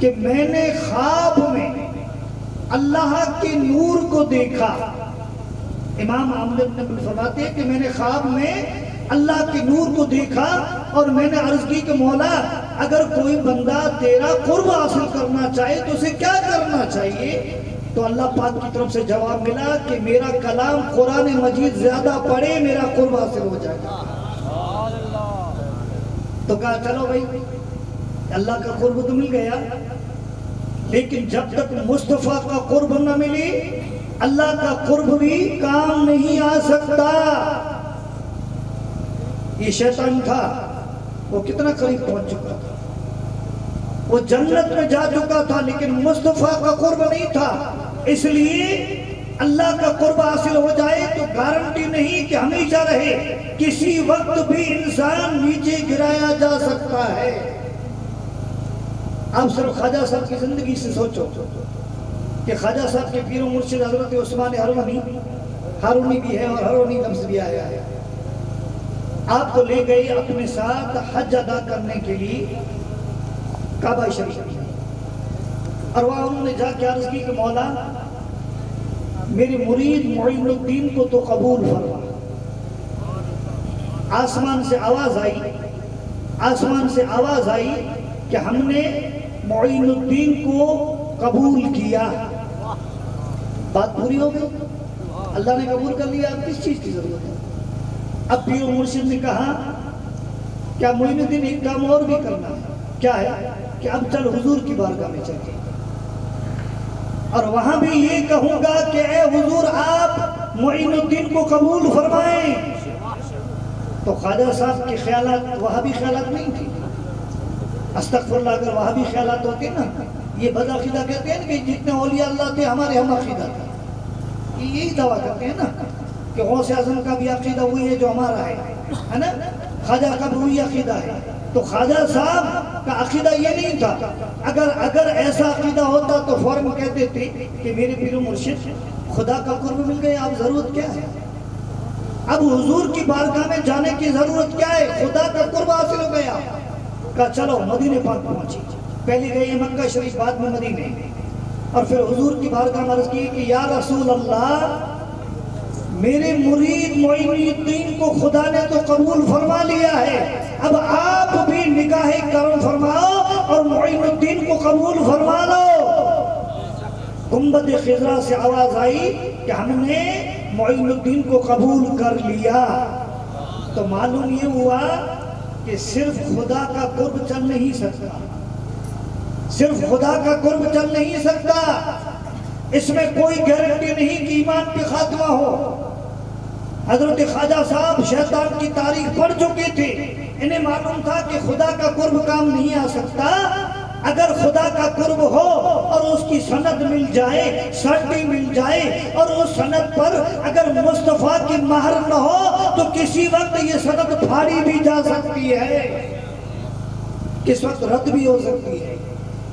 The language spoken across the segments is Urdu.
کہ میں نے خواب میں اللہ کے نور کو دیکھا. امام احمد بن حنبل فرماتے ہیں کہ میں نے خواب میں اللہ کے نور کو دیکھا اور میں نے عرض کی کہ مولا اگر کوئی بندہ تیرا قرب حاصل کرنا چاہے تو اسے کیا کرنا چاہیے؟ تو اللہ پاک کی طرف سے جواب ملا کہ میرا کلام قرآن مجید زیادہ پڑھے میرا قرب حاصل ہو جائے گا. تو کہا چلو بھائی اللہ کا قرب تو مل گیا، لیکن جب تک مصطفیٰ کا قرب نہ ملی اللہ کا قرب بھی کام نہیں آ سکتا. یہ شیطان تھا، وہ کتنا قریب پہنچ چکا تھا، وہ جنت میں جا چکا تھا، لیکن مصطفیٰ کا قرب نہیں تھا. اس لیے اللہ کا قرب حاصل ہو جائے تو گارنٹی نہیں کہ ہمیشہ رہے، کسی وقت بھی انسان نیچے گرایا جا سکتا ہے. آپ صرف خواجہ صاحب کی زندگی سے سوچو کہ خواجہ صاحب کے پیر و مرشد حضرت عثمان ہارونی بھی ہے اور ہارونی لفظ بھی آیا ہے. آپ کو لے گئے اپنے ساتھ حج ادا کرنے کے لیے کعبہ شریف میں، اور وہاں انہوں نے جا کے عرض کی کہ مولا میرے مرید معین الدین کو تو قبول فرما. آسمان سے آواز آئی کہ ہم نے معین الدین کو قبول کیا. بات پوری ہو گئی، اللہ نے قبول کر لیا، اب کس چیز کی ضرورت ہے؟ اب پیر و مرشد نے کہا کیا معین الدین ایک کام اور بھی کرنا ہے؟ کیا ہے؟ کہ اب چل حضور کی بارگاہ میں چلیں اور وہاں بھی یہ کہوں گا کہ اے حضور آپ معین الدین کو قبول فرمائیں. تو خواجہ صاحب کے خیالات وہابی خیالات نہیں تھی. استغفر اللہ، اگر وہابی خیالات ہوتے نا، یہ بد عقیدہ کہتے ہیں کہ جتنے اولیاء اللہ تھے ہمارے ہم عقیدہ تھے، یہی دعویٰ کرتے ہیں نا کہ غوث اعظم کا بھی عقیدہ وہی ہے جو ہمارا ہے نا، خواجہ کا بھی وہی عقیدہ ہے. تو خواجہ صاحب کا عقیدہ یہ نہیں تھا. اگر ایسا عقیدہ ہوتا تو فوراً کہتے تھے کہ میرے پیر و مرشد خدا کا قرب مل گیا، اب ضرورت کیا ہے؟ اب حضور کی بارگاہ میں جانے کی ضرورت کیا ہے؟ خدا کا قرب حاصل ہو گیا. کہا چلو مدینے پاک پہنچی. پہلے گئی مکہ شریف، بعد میں مدینے، اور پھر حضور کی بارگاہ میں عرض کی کہ یا رسول اللہ میرے مرید معین الدین کو خدا نے تو قبول فرما لیا ہے، اب آپ بھی نگاہ کرم فرماؤ اور معین الدین کو قبول فرما لو. گنبد خضرا سے آواز آئی کہ ہم نے معین الدین کو قبول کر لیا. تو معلوم یہ ہوا کہ صرف خدا کا قرب چل نہیں سکتا، صرف خدا کا قرب چل نہیں سکتا، اس میں کوئی گارنٹی نہیں کہ ایمان پہ خاتمہ ہو. حضرت خواجہ صاحب شیطان کی تاریخ پڑھ چکے تھے، انہیں معلوم تھا کہ خدا کا قرب کام نہیں آ سکتا. اگر خدا کا قرب ہو اور اس کی سند مل جائے، سرٹی مل جائے، اور اس سند پر اگر مصطفیٰ کی مہر نہ ہو تو کسی وقت یہ سند پھاڑی بھی جا سکتی ہے، کس وقت رد بھی ہو سکتی ہے.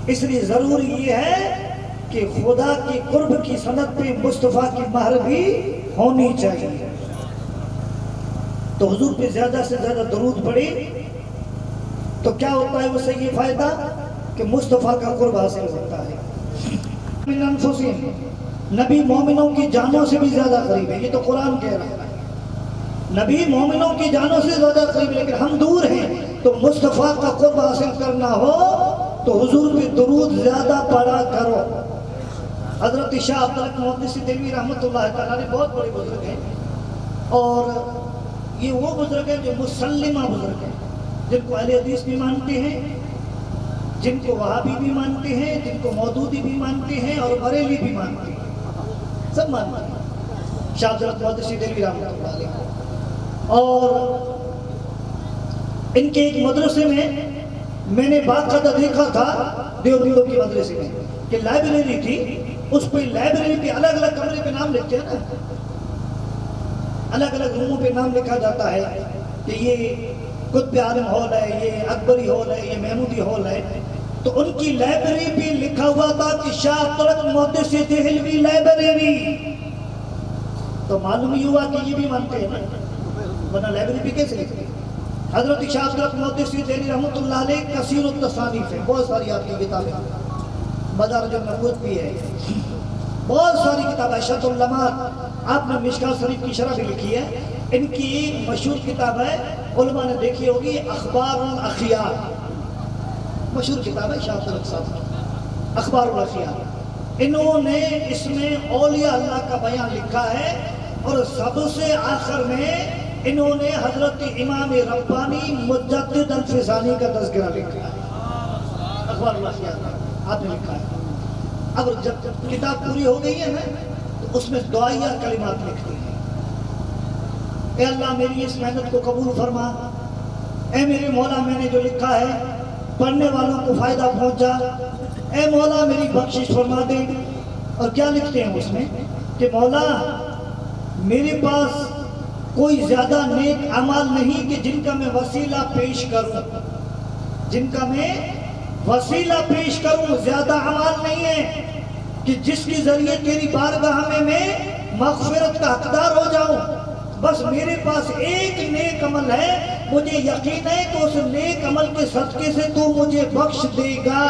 اس لیے ضروری یہ ہے کہ خدا کی قرب کی سند پہ مصطفیٰ کی مہر بھی ہونی چاہیے. تو حضور پہ زیادہ سے زیادہ درود پڑے تو کیا ہوتا ہے؟ اسے یہ فائدہ کہ مصطفیٰ کا قرب حاصل ہوتا ہے. من انفسہم، نبی مومنوں کی جانوں سے بھی زیادہ قریب ہے، یہ تو قرآن کہہ رہا ہے. نبی مومنوں کی جانوں سے زیادہ قریب ہے، لیکن ہم دور ہیں. تو مصطفیٰ کا قرب حاصل کرنا ہو تو حضور پہ درود زیادہ پڑھا کرو. حضرت شاہ عبدالحق محدثی دہلوی رحمۃ اللہ تعالیٰ نے بہت بڑے بزرگ ہیں، اور یہ وہ بزرگ ہیں جو مسلمہ بزرگ ہیں، جن کو اہل حدیث بھی مانتے ہیں، جن کو وہابی بھی مانتے ہیں، جن کو مودودی بھی مانتے ہیں اور بریلی بھی مانتے ہیں، سب مانتے ہیں شاہ عبدالحق محدثی دہلوی رحمۃ اللہ علیہ. اور ان کے ایک مدرسے میں نے باقاعدہ دیکھا تھا دیوبندوں کے مدرسے میں کہ لائبریری تھی، اس پہ لائبریری پہ الگ الگ کمرے پہ نام لکھتے ہیں نا، الگ الگ روموں پہ نام لکھا جاتا ہے کہ یہ قطب عالم ہال ہے، یہ اکبری ہال ہے، یہ محمودی ہال ہے. تو ان کی لائبریری پہ لکھا ہوا تھا کہ شاہ عبدالحق محدثی دہلوی لائبریری. تو معلوم ہی ہوا کہ یہ بھی مانتے ہیں نا، ورنہ لائبریری پہ کیسے لکھتے ہیں؟ حضرت شاہ عبدالحق محدثی دہلوی رحمۃ اللہ علیہ کثیر التصانیف ہے، بہت ساری آپ کی کتابیں. مدارج النبوت بھی ہے، بہت ساری کتابیں، اشرۃ اللمات، آپ نے مشکوٰۃ شریف کی شرح بھی لکھی ہے، ان کی ایک مشہور کتاب ہے، علماء نے دیکھی ہوگی، اخبار الاخیار، مشہور کتاب ہے شاہ ترک صاحب کی، اخبار الاخیار۔ انہوں نے اس میں اولیاء اللہ کا بیان لکھا ہے، اور سب سے آخر میں انہوں نے حضرت امام ربانی مجدد الفسانی کا تذکرہ لکھا ہے، اخبار الاخیار آپ نے لکھا ہے۔ اب جب کتاب پوری ہو گئی ہے نا تو اس میں دعائیہ کلمات لکھتی ہیں، اے اللہ میری اس محنت کو قبول فرما، اے میرے مولا میں نے جو لکھا ہے پڑھنے والوں کو فائدہ پہنچا، اے مولا میری بخشش فرما دے۔ اور کیا لکھتے ہیں اس میں کہ مولا میرے پاس کوئی زیادہ نیک اعمال نہیں کہ جن کا میں وسیلہ پیش کروں، جن کا میں وسیلہ پیش کروں، زیادہ اعمال نہیں ہے کہ جس کے ذریعے تیری بارگاہ میں مغفرت کا حقدار ہو جاؤں۔ بس میرے پاس ایک نیک عمل ہے، مجھے یقین ہے کہ اس نیک عمل کے صدقے سے تو مجھے بخش دے گا۔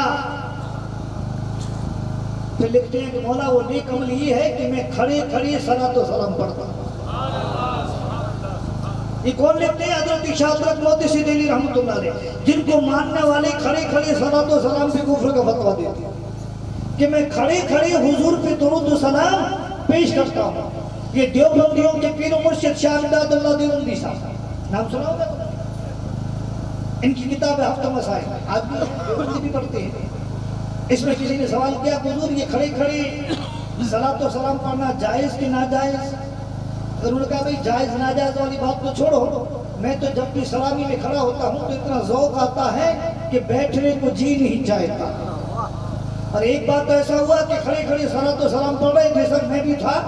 پھر لکھتے ہیں کہ مولا وہ نیک عمل یہ ہے کہ میں کھڑے کھڑے صلاۃ و سلام پڑھتا ہوں۔ یہ کون لکھتے ہیں؟ حضرت شاہ ترک محدث دہلوی رحمۃ اللہ علیہ، جن کو ماننے والے کھڑے کھڑے صلاۃ و سلام پہ کفر کا فتویٰ دیتے ہیں کہ میں کھڑے کھڑے حضور پہ درود و سلام پیش کرتا ہوں۔ یہ دیوبندیوں کے پیر و مرشد شاہ امداد اللہ دیوبندی صاحب، نام سنا ہوگا؟ ان کی کتاب ہے ہفتہ مسائل، آج بھی دیوبندی بھی پڑھتے ہیں۔ اس میں کسی نے سوال کیا حضور یہ کھڑے کھڑے صلاۃ و سلام پڑھنا جائز کہ ناجائز؟ انہوں نے کہا بھئی جائز ناجائز والی بات تو چھوڑو، میں تو جب بھی سلامی میں کھڑا ہوتا ہوں تو اتنا ذوق آتا ہے کہ بیٹھنے کو جی نہیں چاہتا۔ اور ایک بات تو ایسا ہوا کہ کھڑے کھڑے صلاۃ و سلام پڑھ رہے تھے، سب میں بھی تھا،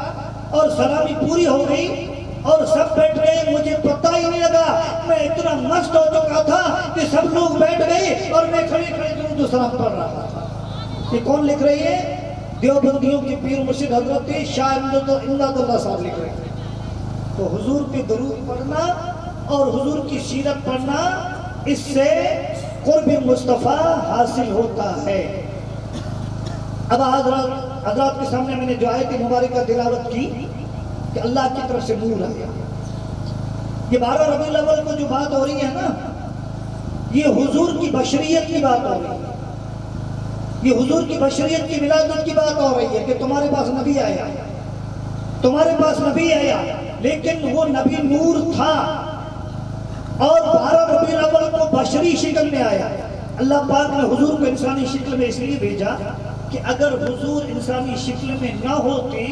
اور سلامی پوری ہو گئی اور سب بیٹھ گئے، مجھے پتہ ہی نہیں لگا، میں اتنا مست ہو چکا تھا کہ سب لوگ بیٹھ گئے اور میں کھڑے کھڑے درود و سلام پڑھ رہا تھا۔ یہ کون لکھ رہی ہے؟ دیوبندیوں کے پیر مرشد حضرت شاہ امداد اللہ صاحب لکھ رہے ہیں۔ تو حضور پہ درود پڑھنا اور حضور کی سیرت پڑھنا، اس سے قرب مصطفیٰ حاصل ہوتا ہے۔ اب حضرات کے سامنے میں نے جو آیت مبارکہ تلاوت کی کہ اللہ کی طرف سے نور آیا، یہ 12 ربیع الاول کو جو بات ہو رہی ہے نا، یہ حضور کی بشریت کی بات ہو رہی ہے، یہ حضور کی بشریت کی ولادت کی بات ہو رہی ہے کہ تمہارے پاس نبی آیا، تمہارے پاس نبی آیا، لیکن وہ نبی نور تھا، اور 12 ربیع الاول کو بشری شکل میں آیا۔ اللہ پاک نے حضور کو انسانی شکل میں اس لیے بھیجا کہ اگر حضور انسانی شکل میں نہ ہوتے،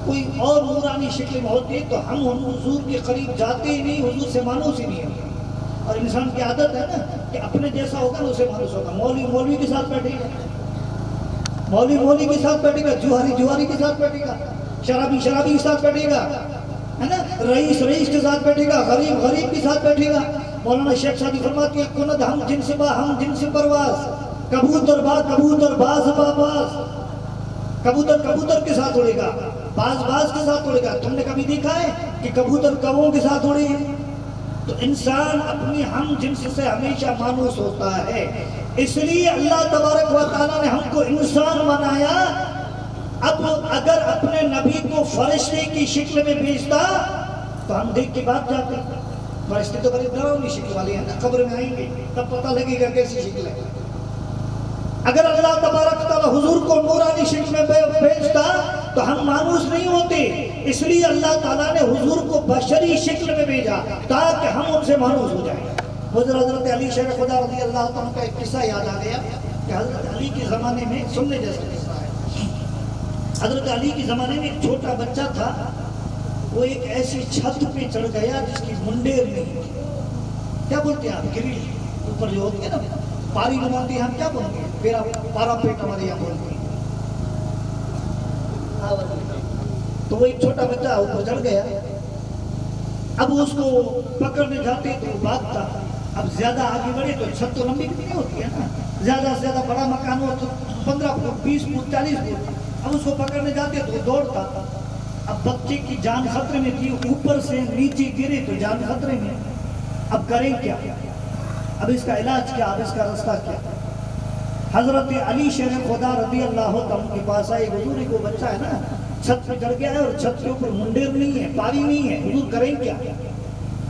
کوئی اور نورانی شکل میں ہوتے، تو ہم حضور کے قریب جاتے ہی نہیں، حضور سے مانوس ہی نہیں ہوتے۔ اور انسان کی عادت ہے نا کہ اپنے جیسا ہوگا نا اسے مانوس ہوگا، مولوی مولوی کے ساتھ بیٹھے گا، مولوی مولوی کے ساتھ بیٹھے گا، جوہری جوہری کے ساتھ بیٹھے گا، شرابی شرابی کے ساتھ بیٹھے گا، ہے نا، رئیس رئیس کے ساتھ بیٹھے گا، غریب غریب کے ساتھ بیٹھے گا۔ مولانا شیخ سعدی فرماتے ہیں کند ہم جنس با ہم جنس پرواز، کبوتر با کبوتر باز با باز، کبوتر کبوتر کے ساتھ اڑے گا، باز باز کے ساتھ اڑے گا۔ تم نے کبھی دیکھا ہے کہ کبوتر کووں کے ساتھ اڑے ہیں؟ تو انسان اپنی ہم جنس سے ہمیشہ مانوس ہوتا ہے، اس لیے اللہ تبارک و تعالیٰ نے ہم کو انسان بنایا۔ اب اگر اپنے نبی کو فرشتے کی شکل میں بھیجتا تو ہم دیکھ کے بات جاتے، فرشتے تو بڑی ڈراؤنی شکل والے ہیں، قبر میں آئیں گے تب پتہ لگے گا کیسی شکل ہے۔ اگر اللہ تبارک تعالیٰ حضور کو نورانی شکل میں بھیجتا تو ہم مانوس نہیں ہوتے، اس لیے اللہ تعالیٰ نے حضور کو بشری شکل میں بھیجا تاکہ ہم ان سے مانوس ہو جائیں۔ حضرت علی شیر خدا رضی اللہ تعالیٰ کا ایک قصہ یاد آ گیا کہ حضرت علی کے زمانے میں، سننے جیسا قصہ ہے، حضرت علی کے زمانے میں ایک چھوٹا بچہ تھا، وہ ایک ایسی چھت پہ چڑھ گیا جس کی منڈیر نہیں تھی، کیا بولتے ہیں آپ، گریل اوپر جو ہوتی ہے نا، پاری بناتی ہیں، ہم کیا بولتے ہیں، میرا پارا پیٹ ہمارے یہاں بولتے ہیں۔ تو وہ ایک چھوٹا بچہ اوپر چڑھ گیا، اب اس کو پکڑنے جاتے تو بھاگتا، اب زیادہ آگے بڑھے تو چھت تو لمبی کتنی ہوتی ہے نا، زیادہ سے زیادہ بڑا مکان ہو تو 15 فٹ 20 فٹ 40 فٹ، اب اس کو پکڑنے جاتے تو دوڑتا، اب بچے کی جان خطرے میں تھی، اوپر سے نیچے گرے تو جان خطرے میں، اب کریں کیا، اب اس کا علاج کیا، اب اس کا راستہ کیا؟ حضرت علی شیر خدا رضی اللہ عنہ کے پاس آئے، حضور کو بچہ ہے نا چھت پہ چڑھ گیا ہے اور چھت کے اوپر منڈیر نہیں ہے، پاری نہیں ہے، حضور کریں کیا؟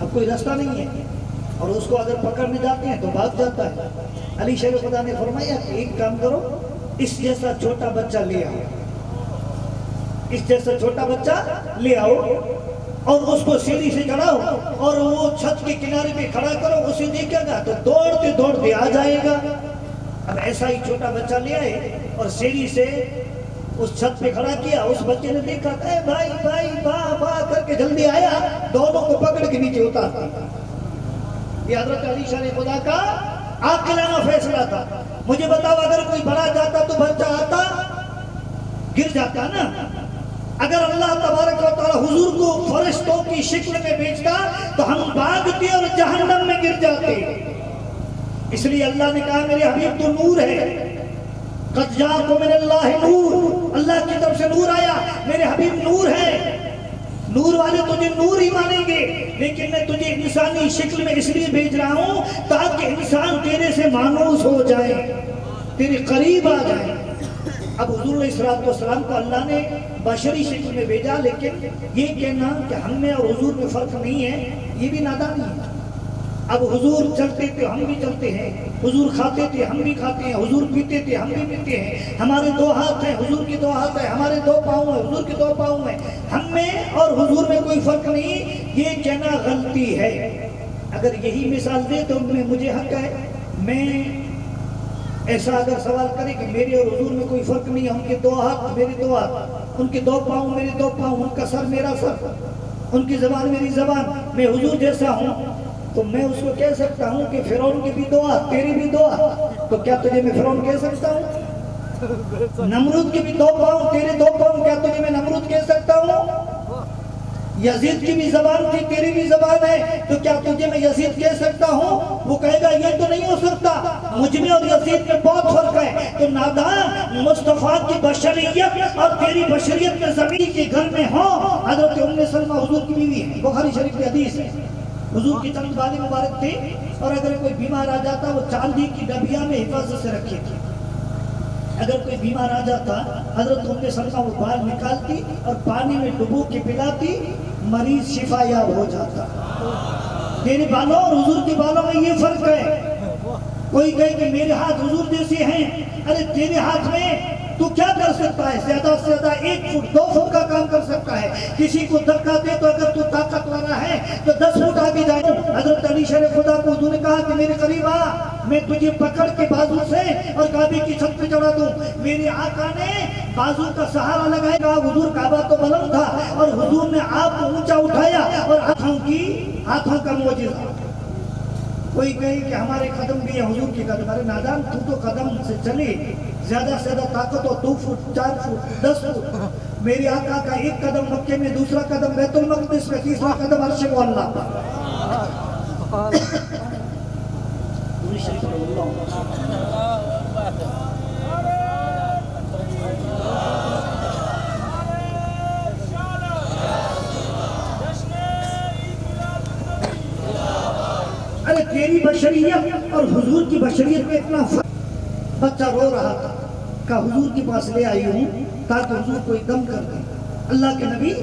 اب کوئی راستہ نہیں ہے اور اس کو اگر پکڑنے جاتے ہیں تو بھاگ جاتا ہے۔ علی شیر خدا نے فرمایا کہ ایک کام کرو، اس جیسا چھوٹا بچہ لے آؤ، اس جیسا چھوٹا بچہ لے آؤ اور اس کو سیڑھی سے چڑھاؤ اور وہ چھت کے کنارے پہ کھڑا کرو، اسے دیکھے گا تو دوڑتے دوڑتے آ جائے گا۔ اب ایسا ہی چھوٹا بچہ لے آئے اور سیڑھی سے اس چھت پہ کھڑا کیا، اس بچے نے دیکھا اے بھائی بھائی با با کر کے جلدی آیا، دونوں کو پکڑ کے نیچے اتار دیا۔ یہ حضرت علی شان خدا کا عاقلانہ فیصلہ تھا۔ مجھے بتاؤ اگر کوئی بڑا جاتا تو بچہ آتا گر جاتا نا؟ اگر اللہ تبارک و تعالی حضور کو فرشتوں کی شکل میں بھیجتا تو ہم بھاگتے اور جہنم میں گر جاتے۔ اس لیے اللہ نے کہا میرے حبیب تو نور ہے، قد جاءکم من اللہ نور، اللہ کی طرف سے نور آیا، میرے حبیب نور ہے۔ نور والے تجھے نور ہی مانیں گے، لیکن میں تجھے انسانی شکل میں اس لیے بھیج رہا ہوں تاکہ انسان تیرے سے مانوس ہو جائے، تیرے قریب آ جائے۔ اب حضور علیہ السلام کو اللہ نے بشری شکل میں بھیجا، لیکن یہ کہنا کہ ہم میں اور حضور میں فرق نہیں ہے یہ بھی نادانی ہے۔ اب حضور چلتے تھے ہم بھی چلتے ہیں، حضور کھاتے تھے ہم بھی کھاتے ہیں، حضور پیتے تھے ہم بھی پیتے ہیں، ہمارے دو ہاتھ ہیں حضور کی دو ہاتھ ہیں، ہمارے دو پاؤں ہیں حضور کے دو پاؤں ہیں، ہم میں اور حضور میں کوئی فرق نہیں، یہ کہنا غلطی ہے۔ اگر یہی مثال دے تو مجھے حق ہے، میں ایسا اگر سوال کرے کہ میرے اور حضور میں کوئی فرق نہیں ہے، ان کے دو ہاتھ میرے دو ہاتھ، ان کے دو پاؤں میرے دو پاؤں، ان کا سر میرا سر، ان کی زبان میری زبان، میں حضور جیسا ہوں، تو میں اس کو کہہ سکتا ہوں کہ فرعون کی بھی دو ہاتھ تیری بھی دو ہاتھ، تو کیا تجھے میں فرعون کہہ سکتا ہوں؟ نمرود کی بھی دو پاؤں تیرے دو پاؤں، کیا تجھے میں نمرود کہہ سکتا ہوں؟ یزید کی بھی زبان تھی تیری بھی زبان ہے، تو کیا تجھے میں یزید کہہ سکتا ہوں؟ وہ کہے گا یہ تو نہیں ہو سکتا، مجھ میں اور یزید میں بہت فرق ہے۔ تو نادان، مصطفیٰ کی بشریت اور تیری بشریت میں زمین کے گھر میں ہو۔ حضرت ام سلمہ حضور کی بیوی ہے، بخاری شریف کی حدیث ہے، حضور کی چند بالیں مبارک تھے اور اگر کوئی بیمار آ جاتا وہ چاندی کی ڈبیا میں حفاظت سے رکھے تھے۔ اگر کوئی بیمار آ جاتا حضرت ام سلمہ وہ بال نکالتی اور پانی میں ڈبو کے پلاتی، مریض شفا یاب ہو جاتا۔ تیرے بالوں اور حضور کے بالوں میں یہ فرق ہے۔ کوئی کہے کہ میرے ہاتھ حضور جیسے ہیں، ارے تیرے ہاتھ میں تو کیا کر سکتا ہے؟ زیادہ سے زیادہ 1 فٹ 2 فٹ کا کام کر سکتا ہے۔ کسی کو دھکا دے تو اگر تو طاقت والا ہے تو 10 فٹ آگے جائے۔ حضرت علی شیر خدا کو حضور نے کہا کہ میرے قریب آ، میں تجھے پکڑ کے بازو سے اور کعبے کی چھت پہ چڑھا دوں۔ میرے آقا نے بازو کا سہارا لگایا، کہا حضور کعبہ تو بلند تھا اور حضور نے آپ کو اونچا اٹھایا اور ہاتھوں کا معجزہ۔ کوئی کہے کہ ہمارے قدم بھی ہے حضور کی قدم، ارے نادان تو قدم سے چلے، زیادہ سے زیادہ طاقت ہو 2 فٹ 4 فٹ 10 فٹ۔ میری آقا کا ایک قدم مکے میں، دوسرا قدم بیت المقدس میں، تیسرا قدم عرش معلیٰ پر۔ ارے تیری بشریت اور حضور کی بشریت میں اتنا فرق۔ بچہ رو رہا تھا، کہا حضور کے پاس لے آئی ہوں تاکہ حضور کوئی دم کر دے۔ اللہ کے نبی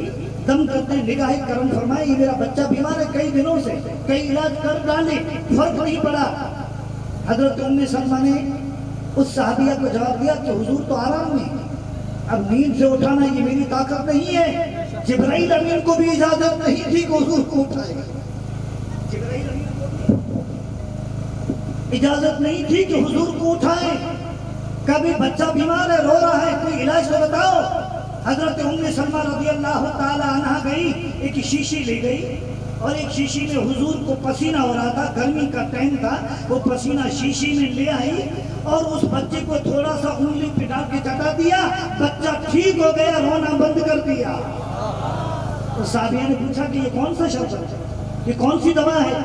دم کرتے نگاہ کرم فرمائے، یہ میرا بچہ بیمار ہے کئی دنوں سے، کئی علاج کر ڈالے، فرق نہیں پڑا۔ حضرت ام سلمہ نے اس صحابیہ کو جواب دیا کہ حضور تو آرام میں، اب نیند سے اٹھانا یہ میری طاقت نہیں ہے۔ جبرائیل امین کو بھی اجازت نہیں تھی کہ حضور کو اٹھائے، جبرائیل امین کو بھی اجازت نہیں تھی کہ حضور کو اٹھائے۔ کبھی بچہ بیمار ہے رو رہا ہے، کوئی علاج تو بتاؤ۔ حضرت ام سلمہ رضی اللہ تعالی عنہ گئی، ایک شیشی لے گئی اور ایک شیشی میں حضور کو پسینہ ہو رہا تھا، گرمی کا ٹائم تھا، وہ پسینہ شیشی میں لے آئی اور اس بچے کو تھوڑا سا انگلی پہ ڈال کے چٹا دیا، بچہ ٹھیک ہو گیا، رونا بند کر دیا۔ تو صحابیہ نے پوچھا کہ یہ کون سا شربت ہے، یہ کون سی دوا ہے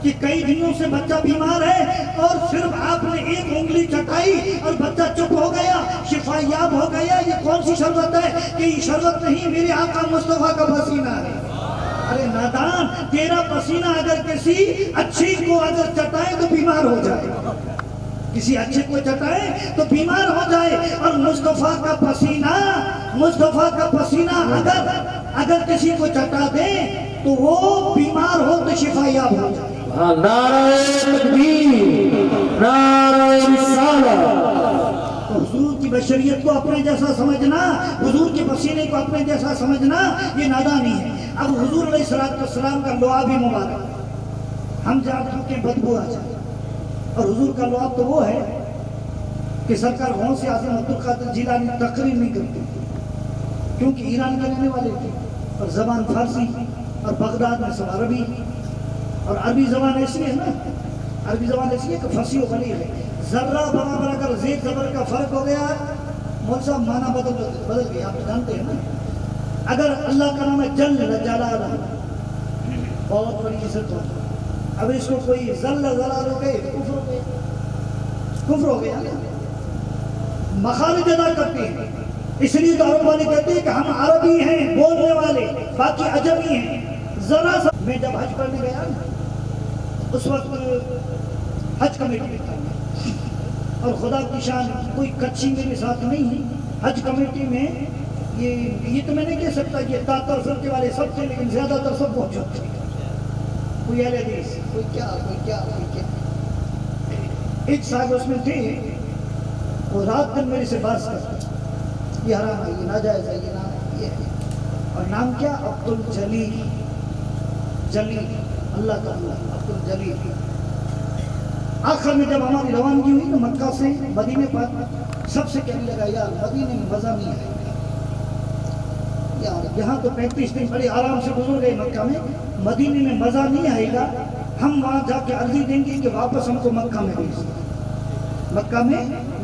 کہ کئی دنوں سے بچہ بیمار ہے اور صرف آپ نے ایک انگلی چٹائی اور بچہ چپ ہو گیا، شفا یاب ہو گیا، یہ کون سی شربت ہے؟ کہ یہ شربت نہیں، میرے آقا مصطفیٰ کا پسینہ ہے۔ ارے نادان، تیرا پسینہ اگر کسی اچھی کو اگر چٹائے تو بیمار ہو جائے، کسی اچھے کو چٹائے تو بیمار ہو جائے، اور مصطفیٰ کا پسینہ اگر کسی کو چٹا دے تو وہ بیمار ہو تو شفا یاب ہو جائے۔ نعرہ تکبیر، نعرہ رسالہ۔ تو حضور کی بشریت کو اپنے جیسا سمجھنا، حضور کے پسینے کو اپنے جیسا سمجھنا، یہ نادانی ہے۔ اب حضور علیہ السلام کا لعاب بھی مبارک، ہم جہاں تھوکیں بدبو آ جائے، اور حضور کا لعاب تو وہ ہے کہ سرکار غوث اعظم عبدالقادر جیلانی تقریر نہیں کرتے، کیونکہ ایران کے رہنے والے تھے، اور زبان فارسی، اور بغداد میں سب عربی، اور عربی زبان ایسی ہے نا، عربی زبان ایسی ہے کہ فصیح و بلیغ ہے، ذرہ برابر اگر زیر زبر کا فرق ہو گیا، مول صاحب معنی بدل گیا، آپ جانتے ہیں نا۔ اگر اللہ کا نام ہے جل جلالہ، بہت بڑی عزت ہو، اب اس کو کوئی ذل ذلال ہو گئے، کفر ہو گیا نا۔ مخارج ادا کرتے ہیں، اس لیے تو عرب والے کہتے ہیں کہ ہم عربی ہیں بولنے والے، باقی عجمی ہیں۔ ذرا سا میں جب حج کرنے گیا اس وقت حج کمیٹی میں تھا، اور خدا کی شان کوئی کچھی میرے ساتھ نہیں ہے حج کمیٹی میں، یہ تو میں نہیں کہہ سکتا کہ تاتر فرقے والے سب تھے، لیکن زیادہ تر سب موجود تھے، کوئی اہل حدیث، کوئی کیا۔ ایک صاحب اس میں تھے، وہ رات دن میرے سے بات کرتے، یہ حرام ہے، یہ ناجائز ہے، یہ نام یہ ہے، اور نام کیا؟ عبدالجلیل، جلیل، اللہ تعالیٰ عبدالجلیل۔ آخر میں جب ہماری روانگی ہوئی تو مکہ سے مدینے پر، سب سے کہنے لگا یار مدینے میں مزہ نہیں آئے گا، یار یہاں تو 35 دن بڑے آرام سے گزر گئے مکہ میں، مدینے میں مزہ نہیں آئے گا، ہم وہاں جا کے عرضی دیں گے کہ واپس ہم کو مکہ میں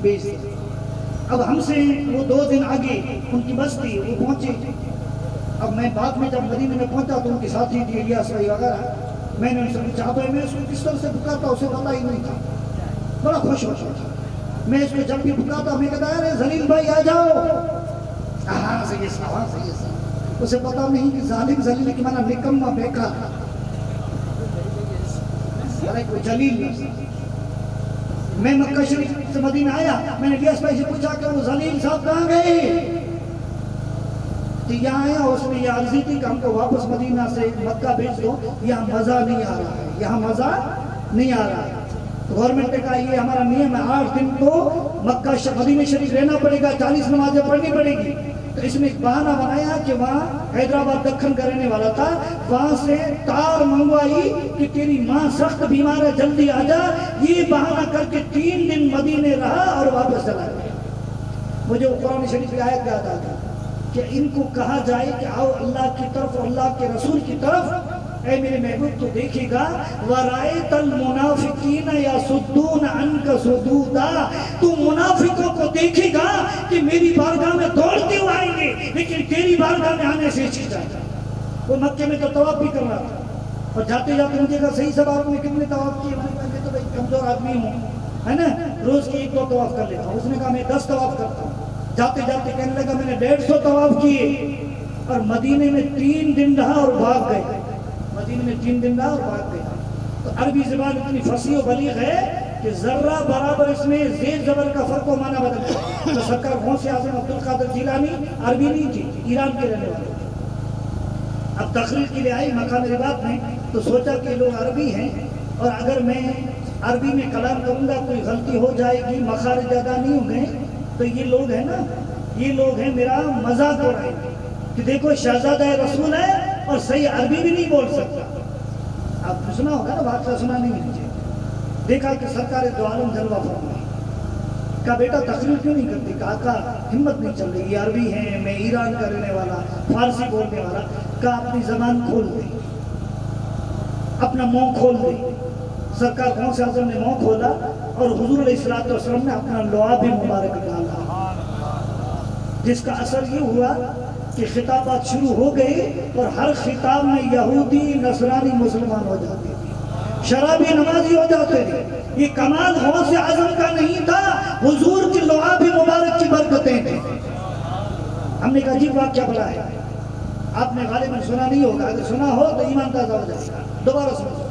بیچ دیں۔ اب ہم سے وہ 2 دن آگے ان کی بس تھی، وہ پہنچے۔ اب میں بعد میں جب مدینے میں پہنچا تو ان کے ساتھی تھے الیاس بھائی وغیرہ، میں نے ان سے پوچھا بھائی میں اس کو کس طرح سے پکارتا، اسے پتا ہی نہیں تھا، بڑا خوش ہوتا تھا۔ میں اس کو جب بھی پکارتا میں کہتا ہے زلیل بھائی آ جاؤ، ہاں صحیح ہے، اسے پتا نہیں کہ ظالم زلیل کی معنی نکما بیکار، ارے کوئی جلیل نہیں۔ میں مکہ شریف سے مدینہ آیا، میں نے الیاس بھائی سے پوچھا کہ وہ زلیل صاحب کہاں گئے؟ تو یہاں آیا، اس میں یہ عرضی تھی کہ ہم کو واپس مدینہ سے مکہ بھیج دو، یہاں مزہ نہیں آ رہا ہے، یہاں مزہ نہیں آ رہا ہے۔ تو گورنمنٹ نے کہا یہ ہمارا نیم ہے، 8 دن کو مکہ مدینہ شریف رہنا پڑے گا، 40 نمازیں پڑھنی پڑے گی۔ تو اس میں ایک بہانہ بنایا کہ وہاں حیدرآباد دکن کا رہنے والا تھا، وہاں سے تار منگوائی کہ تیری ماں سخت بیمار ہے جلدی آ جا، یہ بہانہ کر کے 3 دن مدینے رہا اور واپس چلا گیا۔ مجھے وہ قرآن شریف کی آیت یاد آتا کہ ان کو کہا جائے کہ آؤ اللہ کی طرف اور اللہ کے رسول کی طرف، اے میرے محبوب تو دیکھے گا وَرَأَيْتَ الْمُنَافِقِينَ يَصُدُّونَ عَنْكَ صُدُودًا، تو منافقوں کو دیکھے گا کہ میری بارگاہ میں دوڑتے ہوئے آئیں گے لیکن تیری بارگاہ میں آنے سے ہچکچائیں گے۔ وہ مکے میں تو طواف بھی کر رہا تھا، اور جاتے جاتے مجھے کہا صحیح سب آپ نے کتنے طواف کیے؟ میں تو بھائی کمزور آدمی ہوں، ہے نا، روز کے 1-2 طواف کر لیتا ہوں۔ اس نے کہا میں 10 طواف کرتا ہوں۔ جاتے جاتے کہنے لگا میں نے 150 طواف کیے، اور مدینے میں 3 دن رہا اور بھاگ گئے، مدینے میں 3 دن رہا اور بھاگ گئے۔ تو عربی زبان اتنی فصیح و بلیغ ہے کہ ذرہ برابر اس میں زیر زبر کا فرق و معنی بدل گیا۔ تو سرکار غوث اعظم عبدالقادر جیلانی عربی نہیں تھی، ایران کے رہنے والے تھے۔ اب تقریر کے لیے آئی مقام رباط میں، تو سوچا کہ لوگ عربی ہیں، اور اگر میں عربی میں کلام کروں گا کوئی غلطی ہو جائے گی، مخارج ادا نہیں ہوں گے، تو یہ لوگ ہیں نا، یہ لوگ ہیں میرا مذاق اڑائیں گے کہ دیکھو شہزادہ رسول ہے اور صحیح عربی بھی نہیں بول سکتا۔ آپ نے سنا ہوگا نا، واقعہ سنا نہیں ہے مجھے، دیکھا کہ سرکار دو عالم جلوہ فرمائی، کہا بیٹا تقریر کیوں نہیں کرتی؟ کہا آقا ہمت نہیں چل رہی، یہ عربی ہے، میں ایران کا رہنے والا، فارسی بولنے والا۔ کہا اپنی زبان کھول دے، اپنا منہ کھول دے۔ سرکار غوث اعظم نے منہ کھولا اور حضور علیہ السلام نے اپنا لعاب مبارک ڈالا، جس کا اثر یہ ہوا کہ خطابات شروع ہو گئے، اور ہر خطاب میں یہودی نصرانی مسلمان ہو جاتے تھے، شرابی نمازی ہو جاتے تھے۔ یہ کمال غوث اعظم کا نہیں تھا، حضور کی لعاب مبارک کی برکتیں تھیں۔ ہم نے ایک عجیب واقعہ پڑھا ہے، آپ نے غالباً سنا نہیں ہوگا، اگر سنا ہو تو ایمان تازہ ہو جائے گا، دوبارہ سنو۔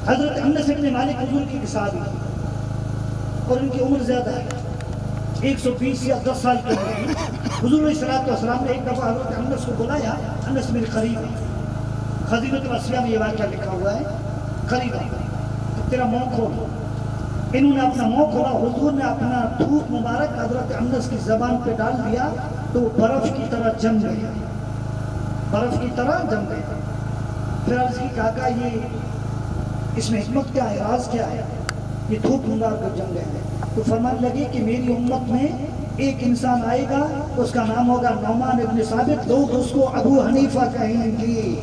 حضرت انس بن مالک حضور کی صحابی، اور ان کی عمر زیادہ ہے، 120 یا 10 سال کی عمر ہے۔ حضور علیہ السلام نے ایک دفعہ حضرت انس کو بلایا، انس میرے قریب ہے، خزینۃ الاسیہ میں یہ واقعہ لکھا ہوا ہے، قریب ہے، تو تیرا منہ کھول۔ انہوں نے اپنا منہ کھولا، حضور نے اپنا تھوک مبارک حضرت انس کی زبان پہ ڈال دیا تو وہ برف کی طرح جم گیا، برف کی طرح جم گیا۔ پھر عرض کی کہا یہ اس میں حکمت کیا ہے، راز کیا ہے، یہ تھوک مبارک جم گیا ہے۔ تو فرمانے لگے کہ میری امت میں ایک انسان آئے گا، اس کا نام ہوگا نعمان ابن ثابت، لوگ اس کو ابو حنیفہ کہیں گے،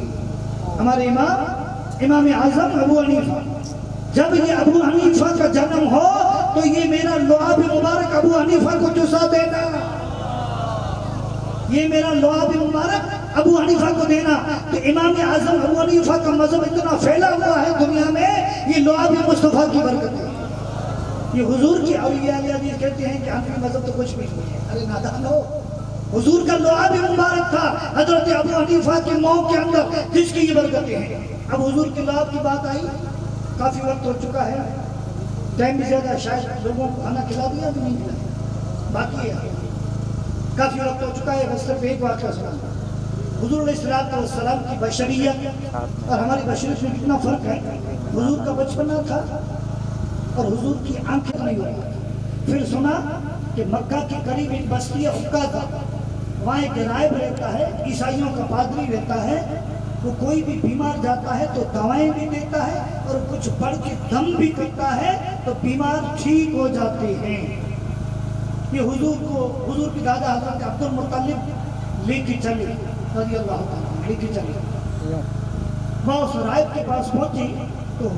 ہمارے امام اعظم ابو حنیفہ۔ جب یہ ابو حنیفہ کا جنم ہو تو یہ میرا لعاب مبارک ابو حنیفہ کو چسا دینا، یہ میرا لعاب مبارک ابو حنیفہ کو دینا۔ تو امام اعظم ابو حنیفہ کا مذہب اتنا پھیلا ہوا ہے دنیا میں، یہ لعاب مصطفیٰ کی برکت ہے۔ یہ حضور کی اولیاء علیہ کہتے ہیں کہ حنفی مذہب تو کچھ بھی نہیں ہے، ارے نادان ہو، حضور کا لعاب مبارک تھا حضرت ابو حنیفہ کی موت کے اندر، جس کی یہ برکتیں ہیں۔ اب حضور کے لعاب کی بات آئی، کافی وقت ہو چکا ہے، ٹائم بھی زیادہ، شاید لوگوں کو کھانا کھلا دیا بھی نہیں کھلایا، باقی ہے، کافی وقت ہو چکا ہے۔ بس صرف ایک واقعہ سنا، حضور علیہ السلام کی بشریت اور ہماری بشریت میں کتنا فرق ہے۔ حضور کا بچپنا تھا اور حضور کی آنکھیں نہیں ہوئی۔ پھر سنا کہ مکہ کے قریب ایک بستی ہے عکاظہ، وہاں ایک راہب رہتا ہے، عیسائیوں کا پادری رہتا ہے، وہ کوئی بھی بیمار جاتا ہے تو دوائیں بھی دیتا ہے اور کچھ پڑھ کے دم بھی کرتا ہے تو بیمار ٹھیک ہو جاتے ہیں۔ یہ حضور کی دادا حضرت عبد المطلب لے کے چلے رضی اللہ تعالیٰ، لے کے چلے، وہ اس راہب کے پاس پہنچی تو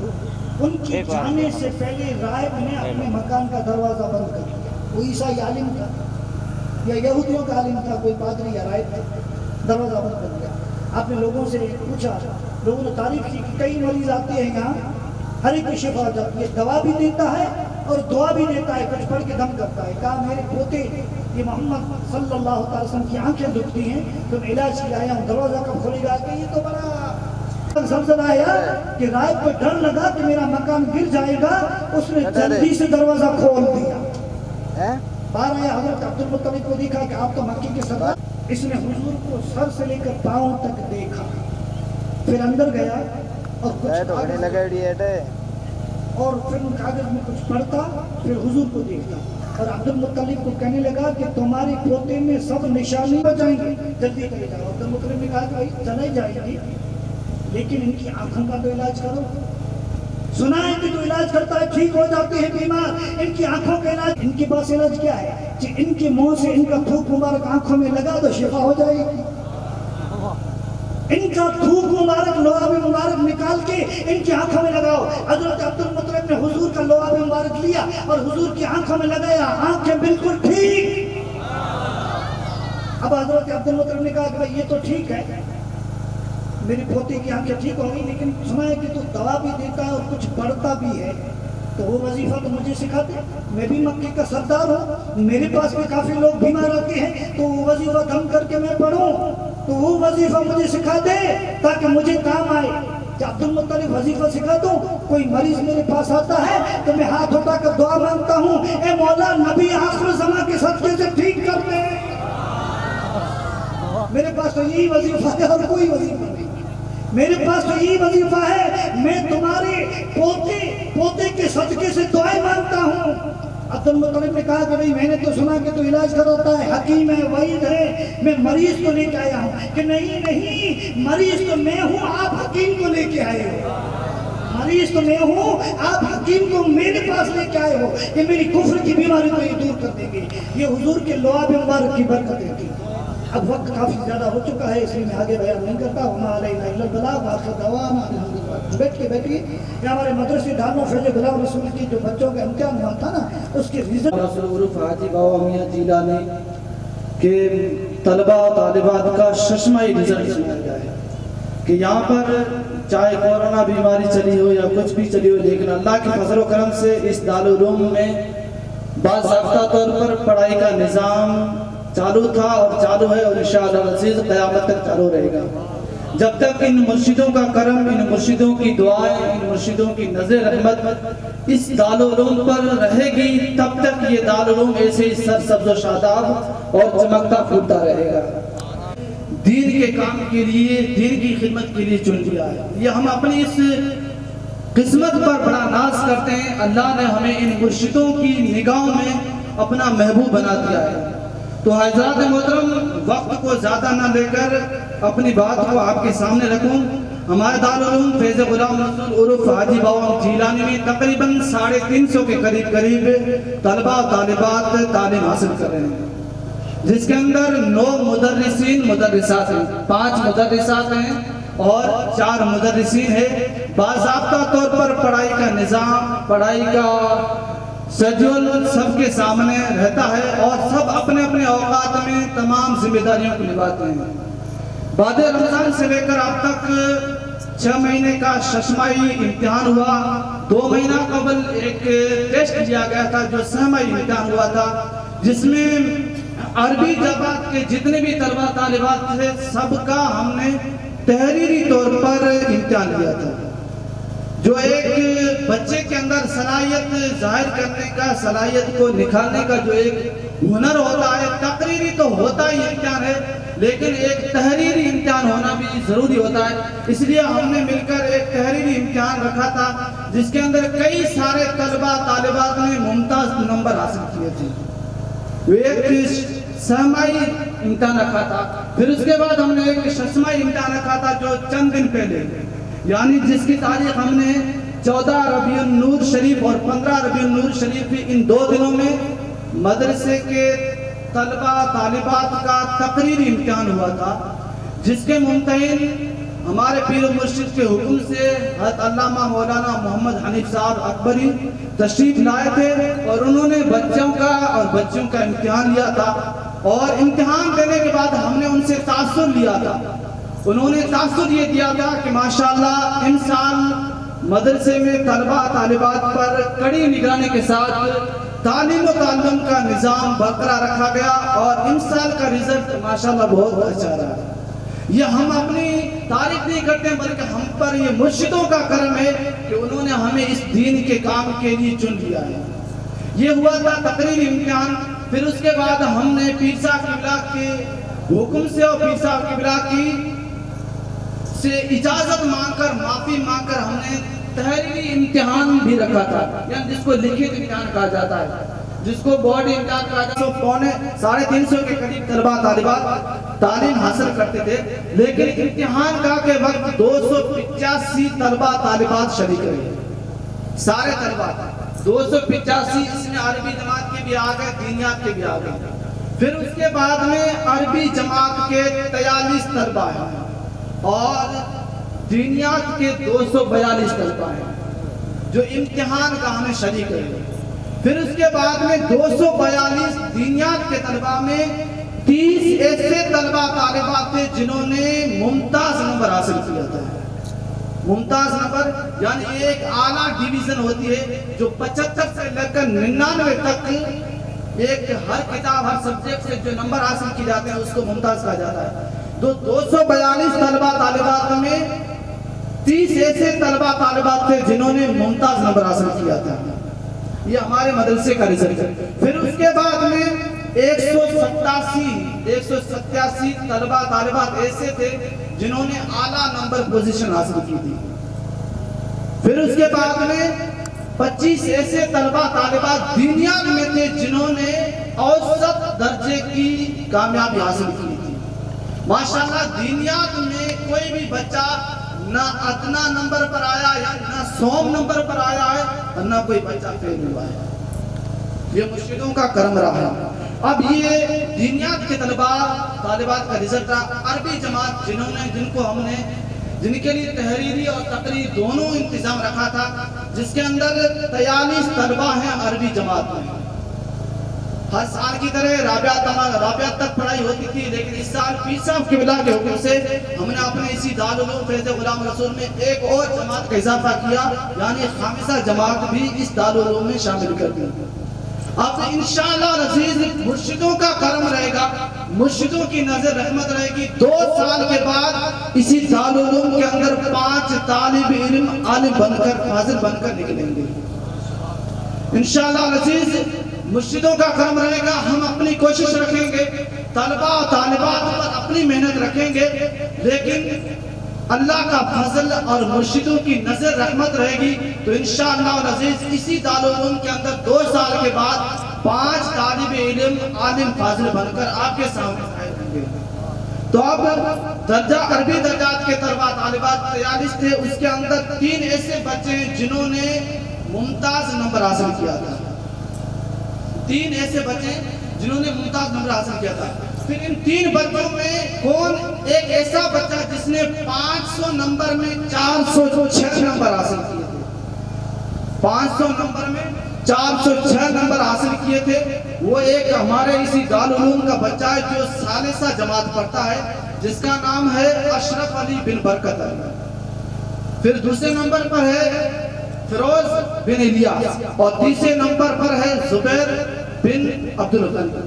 ان کی جانے سے پہلے راہب نے اپنے مکان کا دروازہ بند کر دیا۔ وہ عیسائی عالم تھا یا یہودیوں کا عالم تھا، کوئی پادری یا راہب تھا، دروازہ بند کر دیا۔ آپ نے لوگوں سے پوچھا، لوگوں نے تعریف کی کہ کئی مریض آتے ہیں یہاں، ہر ایک کی شفا ہو جاتی ہے، دوا بھی دیتا ہے اور دعا بھی دیتا ہے، کچھ پڑھ کے دم کرتا ہے۔ کہا میرے پوتے یہ محمد صلی اللہ علیہ وسلم کی آنکھیں دکھتی ہیں، تم علاج کے آیا ہوں، دروازہ کب کھولے گا؟ کہ یہ تو بڑا زلزلہ آیا کہ راہب کو ڈر لگا کہ میرا مکان گر جائے گا، اس نے جلدی سے دروازہ کھول دیا۔ باہر آیا، حضرت عبد المطلب کو دیکھا کہ آپ تو مکی کے سردار، اس نے حضور کو سر سے لے کر پاؤں تک دیکھا، پھر اندر گیا اور کچھ اور پھر ان کاغذ میں کچھ پڑھتا، پھر حضور کو دیکھتا اور عبد المطلب کو کہنے لگا کہ تمہارے پوتے میں سب نشانی ہو جائیں گے، جلدی چلے جاؤ۔ عبد المطلب نے کہا کہ بھائی چلے جائیں گے لیکن ان کی آنکھوں کا تو علاج کرو، سنا ہے کہ جو علاج کرتا ہے ٹھیک ہو جاتے ہیں بیمار، ان کی آنکھوں کا علاج، ان کے پاس علاج کیا ہے کہ ان کے منہ سے ان کا تھوک مبارک آنکھوں میں لگا تو شفا ہو جائے گی۔ ان کا تھوک مبارک لعاب مبارک نکال کے ان کی آنکھوں میں لگاؤ۔ حضرت عبد المطلب نے حضور کا لعاب مبارک لیا اور حضور کی آنکھوں میں لگایا، آنکھیں بالکل ٹھیک۔ اب حضرت عبد المطلب نے کہا کہ بھائی یہ تو ٹھیک ہے، میری پوتے کی آنکھیں ٹھیک ہو گئی، لیکن سنا ہے کہ تو دوا بھی دیتا ہے اور کچھ پڑھتا بھی ہے، تو وہ وظیفہ تو مجھے سکھا دے، میں بھی مکے کا سردار ہوں، میرے پاس بھی کافی لوگ بیمار آتے ہیں، تو وہ وظیفہ دم کر کے میں پڑھوں، تو وہ وظیفہ مجھے سکھا دے تاکہ مجھے کام آئے۔ کہ عبد المطلب وظیفہ سکھا دوں، کوئی مریض میرے پاس آتا ہے تو میں ہاتھ اٹھا کر دعا مانگتا ہوں، اے مولا نبی آخر زمان کے صدقے سے ٹھیک کر دے۔ میرے پاس تو یہی وظیفہ ہے اور کوئی وظیفہ نہیں، میرے پاس تو یہی وظیفہ ہے، میں تمہارے پوتے کے صدقے سے دعائیں مانگتا ہوں۔ عبد المطلب نے کہا کہ نہیں، میں نے تو سنا کہ تو علاج کراتا ہے، حکیم ہے، وعید ہے، میں مریض کو لے کے آیا ہوں۔ کہ نہیں، مریض تو میں ہوں، آپ حکیم کو لے کے آئے ہو، مریض تو میں ہوں، آپ حکیم کو میرے پاس لے کے آئے ہو کہ میری کفر کی بیماری کو یہ دور کر دیں گے۔ یہ حضور کے لعاب مبارک کی برکت ہے۔ اب وقت کافی زیادہ ہو چکا ہے، اس لیے میں آگے بیان نہیں کرتا۔ وما علینا الا البلاغ وآخر دعوانا ان الحمدللہ۔ بیٹھ کے بیٹھیے، یہ ہمارے مدرسے دھانوں فیض غلام رسول کی جو بچوں کا امتحان ہوا تھا نا، اس کے رزلٹ رسول عرف حاجی بابا میاں جیلانی کے طلبہ طالبات کا ششمائی رزلٹ سنا گیا ہے کہ یہاں پر چاہے کورونا بیماری چلی ہو یا کچھ بھی چلی ہو، لیکن اللہ کے فضل و کرم سے اس دارالعلوم میں باضابطہ طور پر پڑھائی کا نظام چالو تھا اور چالو ہے، اور انشاءاللہ العزیز قیامت تک چالو رہے گا۔ جب تک ان مرشدوں کا کرم، ان مرشدوں کی دعائیں، ان مرشدوں کی نظر رحمت اس دارالعلوم پر رہے گی، تب تک یہ دارالعلوم ایسے ہی سرسبز و شاداب اور چمکتا پھولتا رہے گا۔ دین کے کام کے لیے، دین کی خدمت کے لیے چن لیا ہے۔ یہ ہم اپنی اس قسمت پر بڑا ناز کرتے ہیں، اللہ نے ہمیں ان مرشدوں کی نگاہوں میں اپنا محبوب بنا دیا ہے۔ تو حضرات محترم، وقت کو زیادہ نہ لے کر اپنی بات کو آپ کے سامنے رکھوں۔ ہمارے دارالعلوم فیض غلام رسول عرف حاجی بابا جیلانی میں تقریباً 350 کے قریب طلبہ و طالبات تعلیم حاصل کر رہے ہیں، جس کے اندر 9 مدرسین مدرسات ہیں، 5 مدرسات ہیں اور 4 مدرسین ہیں۔ باضابطہ طور پر پڑھائی کا نظام، پڑھائی کا شیڈول سب کے سامنے رہتا ہے اور سب اپنے اپنے اوقات میں تمام ذمہ داریوں کو نبھاتے ہیں۔ بعد رمضان سے لے کر اب تک 6 مہینے کا ششماہی امتحان ہوا، 2 مہینہ قبل ایک ٹیسٹ لیا گیا تھا جو سہماہی امتحان ہوا تھا، جس میں عربی جماعت کے جتنے بھی طلبہ طالبات تھے سب کا ہم نے تحریری طور پر امتحان لیا تھا۔ جو ایک بچے کے اندر صلاحیت ظاہر کرنے کا، صلاحیت کو نکھارنے کا جو ایک ہنر ہوتا ہے، تقریری تو ہوتا ہی امتحان ہے، لیکن ایک تحریری امتحان ہونا بھی ضروری ہوتا ہے۔ اس لیے ہم نے مل کر ایک تحریری امتحان رکھا تھا، جس کے اندر کئی سارے طلبہ طالبات نے ممتاز نمبر حاصل کیے تھے۔ ایک سہمائی امتحان رکھا تھا، پھر اس کے بعد ہم نے ایک ششمائی امتحان رکھا تھا جو چند دن پہلے، یعنی جس کی تاریخ ہم نے 14 ربیع النور شریف اور 15 ربیع النور شریف ان 2 دنوں میں مدرسے کے طلبہ طالبات کا تقریری امتحان ہوا تھا، جس کے ممتحن ہمارے پیر و مرشد کے حکم سے حضرت علامہ مولانا محمد حنیف صاحب اکبری تشریف لائے تھے اور انہوں نے بچوں کا اور بچیوں کا امتحان لیا تھا، اور امتحان دینے کے بعد ہم نے ان سے تاثر لیا تھا۔ انہوں نے تاثر یہ دیا تھا کہ ماشاءاللہ ان سال مدرسے میں طلبہ طالبات پر کڑی نگرانی کے ساتھ تعلیم و تعلم کا نظام برقرار رکھا گیا اور ان سال کا رزلٹ ماشاءاللہ بہت اچھا رہا۔ یہ ہم اپنی تعریف نہیں کرتے ہیں، بلکہ ہم پر یہ مرشدوں کا کرم ہے کہ انہوں نے ہمیں اس دین کے کام کے لیے چن لیا ہے۔ یہ ہوا تھا تقریری امتحان۔ پھر اس کے بعد ہم نے پیر صاحب قبلہ کے حکم سے اور پیر صاحب قبلہ کی سے اجازت مانگ کر، معافی مانگ کر ہم نے تحریری امتحان بھی رکھا تھا، یعنی جس کو لکھت امتحان کہا جاتا ہے، جس کو بورڈ امتحان کہا جاتا ہے۔ 350 کے قریب طلبہ طالبات تعلیم حاصل کرتے تھے، لیکن امتحان کا کے وقت 285 طلبہ طالبات شریک رہے، سارے طلبہ 285، اس میں عربی جماعت کے بھی آ گئے، دینیات کے بھی آ گئے۔ پھر اس کے بعد میں عربی جماعت کے 43 طلبہ ہیں اور دینیات کے 242 طلبہ ہیں جو امتحان کا ہمیں شریک ہے۔ پھر اس کے بعد میں 242 دینیات کے طلبہ میں 30 ایسے طلبہ طالبات تھے جنہوں نے ممتاز نمبر حاصل کیا تھا۔ ممتاز نمبر یعنی ایک اعلیٰ ڈیویژن ہوتی ہے جو 75 سے لے کر 99 تک ایک ہر کتاب ہر سبجیکٹ سے جو نمبر حاصل کی جاتے ہیں اس کو ممتاز کہا جاتا ہے۔ تو 242 طلبہ طالبات میں 30 ایسے طلبہ طالبات تھے جنہوں نے ممتاز نمبر حاصل کیا تھا۔ یہ ہمارے مدرسے کا رزلٹ ہے۔ پھر اس کے بعد میں 187 طلبہ طالبات ایسے تھے جنہوں نے اعلیٰ نمبر پوزیشن حاصل کی تھی۔ پھر اس کے بعد میں 25 ایسے طلبہ طالبات دینیات میں تھے جنہوں نے اوسط درجے کی کامیابی حاصل کی تھی۔ ماشاءاللہ دینیات میں کوئی بھی بچہ نہ ادنا نمبر پر آیا یا نہ 100 نمبر پر آیا ہے اور نہ کوئی بچہ فیل ہوا ہے۔ یہ مرشدوں کا کرم رہا ہے۔ اب یہ دینیات کے طلبہ طالبات کا رزلٹ رہا۔ عربی جماعت جن کے لیے تحریری اور تقریری دونوں انتظام رکھا تھا، جس کے اندر 43 طلبہ ہیں عربی جماعت میں۔ ہر سال کی طرح رابعہ تک پڑھائی ہوتی تھی، لیکن اس سال پیر صاحب قبلہ کے حکم سے ہم نے اپنے اسی دارالعلوم فیض غلام رسول میں ایک اور جماعت کا اضافہ کیا، یعنی خامسہ جماعت بھی اس دارالعلوم میں شامل کر دی۔ اب انشاءاللہ عزیز مرشدوں کا کرم رہے گا مرشدوں کی نظر رحمت رہے گی 2 سال کے بعد اسی دارالعلوم کے اندر 5 طالب علم عالم بن کر فاضل بن کر نکلیں گے انشاءاللہ العزیز مرشدوں کا کرم رہے گا ہم اپنی کوشش رکھیں گے طلبہ و طالبات پر اپنی محنت رکھیں گے لیکن اللہ کا فضل اور مرشدوں کی نظر رحمت رہے گی تو انشاءاللہ العزیز اسی دارالعلوم کے اندر 2 سال کے بعد 5 طالب علم عالم فاضل بن کر آپ کے سامنے آئے ہوں گے تو اب درجہ عربی درجات کے طلبہ طالبات 43 تھے اس کے اندر 3 ایسے بچے ہیں جنہوں نے ممتاز نمبر حاصل کیا تھا 3 ایسے بچے جنہوں نے ممتاز نمبر حاصل کیا تھا پھر ان 3 بچوں میں کون ایک ایسا بچہ جس نے 500 نمبر میں 406 نمبر حاصل کیے تھے 500 نمبر میں 406 نمبر حاصل کیے تھے وہ ایک ہمارے اسی دارالعلوم کا بچہ ہے جو ثالثہ جماعت پڑھتا ہے جس کا نام ہے اشرف علی بن برکت علی پھر دوسرے نمبر پر ہے فیروز بن الیاس اور تیسرے نمبر پر ہے زبیر بن عبدالغنی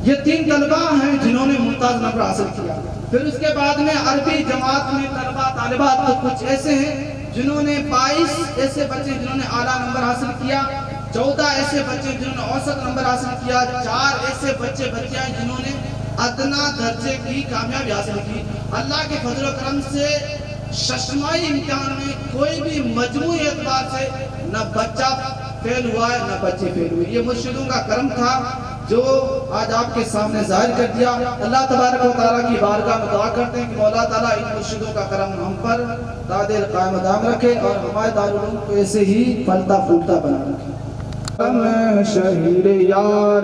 یہ 3 طلبہ ہیں جنہوں نے ممتاز نمبر حاصل کیا پھر اس کے بعد میں عربی جماعت میں طلبہ طالبات کچھ ایسے ہیں جنہوں نے 22 ایسے بچے جنہوں نے اعلیٰ نمبر حاصل کیا 14 ایسے بچے جنہوں نے اوسط نمبر حاصل کیا 4 ایسے بچے ہیں جنہوں نے ادنا درجے کی کامیابی حاصل کی اللہ کے فضل و کرم سے ششمائی امتحان میں کوئی بھی مجموعی اعتبار سے نہ بچہ فیل ہوا ہے نہ بچے فیل ہوئے یہ مرشدوں کا کرم تھا جو آج آپ کے سامنے ظاہر کر دیا اللہ تبارک و تعالیٰ کی بارگاہ میں دعا کرتے ہیں کہ مولا تعالیٰ ان مرشدوں کا کرم ہم پر دادر قائم دام رکھے اور ہمارے دارالعلوم کو ایسے ہی پھلتا پھولتا بنا رکھے حرم شہر یار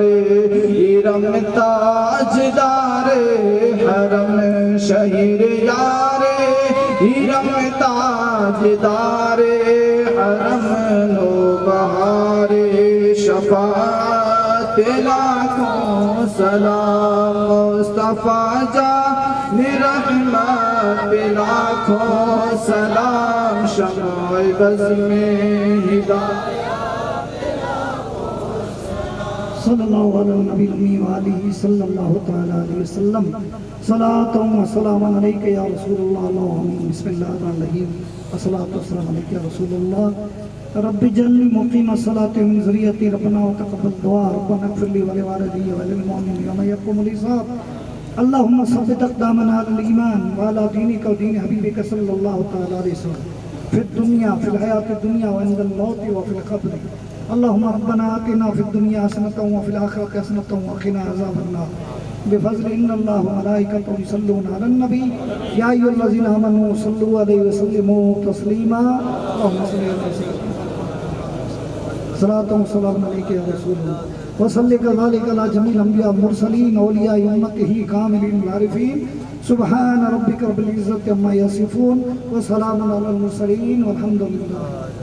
حرم تاجدار حرم شہر یار حرم تاجدار حرم نوبہار شفاعت لاکھوں سلام مصطفیٰ جان رحمت لاکھوں سلام شمع بزم ہدایت صلی اللہ علیہ نبی الامی وآلہ صلی اللہ تعالی علیہ وسلم صلاۃ و سلام علیک یا رسول اللہ اللہم بسم اللہ الرحمن الرحیم والصلاۃ والسلام علیک یا رسول اللہ رب جعلنی مقیم الصلاۃ من ذریتی ربنا وتقبل دعا ربنا اغفر لی ولوالدی وللمؤمنین یوم یقوم الحساب اللہم ثبت اقدامنا علی الایمان وعلی دینک و دین حبیبک صلی اللہ تعالی علیہ وسلم فی الدنیا فی الحیات الدنیا وعند الموت وفی القبر اللهم ربنا آتنا في الدنيا حسنة وفي الآخرة حسنة وقنا عذاب النار بفضل إن الله وملائكته يصلون على النبي يا أيها الذين آمنوا صلوا عليه وسلموا تسليما اللهم صل على سيدنا صلاة وسلام عليك يا رسول الله وصل كذلك على جميع الأنبياء والمرسلين وأولياء أمته كاملين العارفين سبحان ربك رب العزة عما يصفون وسلام على المرسلين والحمد لله